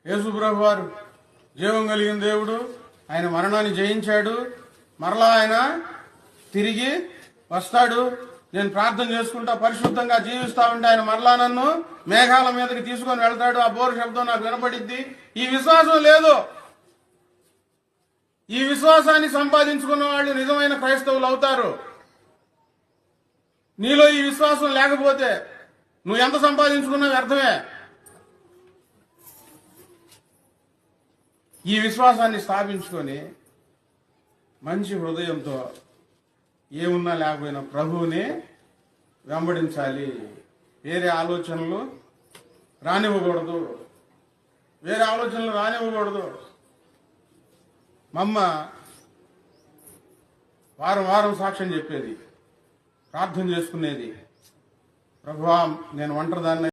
యేసుప్రభు వారు జీవం కలిగిన దేవుడు. ఆయన మరణాన్ని జయించాడు. మరలా ఆయన తిరిగి వస్తాడు. నేను ప్రార్థన చేసుకుంటా పరిశుద్ధంగా జీవిస్తా ఉంటే ఆయన మరలా నన్ను మేఘాల మీదకి తీసుకొని వెళ్తాడు. ఆ బోరు శబ్దం నాకు వినపడిద్ది. ఈ విశ్వాసం లేదు. ఈ విశ్వాసాన్ని సంపాదించుకున్న వాళ్ళు నిజమైన క్రైస్తవులు అవుతారు. నీలో ఈ విశ్వాసం లేకపోతే నువ్వు ఎంత సంపాదించుకున్నా వ్యర్థమే. ఈ విశ్వాసాన్ని స్థాపించుకొని మంచి హృదయంతో ఏమున్నా లేకపోయినా ప్రభువుని వెంబడించాలి. వేరే ఆలోచనలు రానివ్వకూడదు. మా అమ్మ వారం వారం సాక్ష్యం చెప్పేది, ప్రార్థన చేసుకునేది. ప్రభువా, నేను ఒంటరిదాన్ని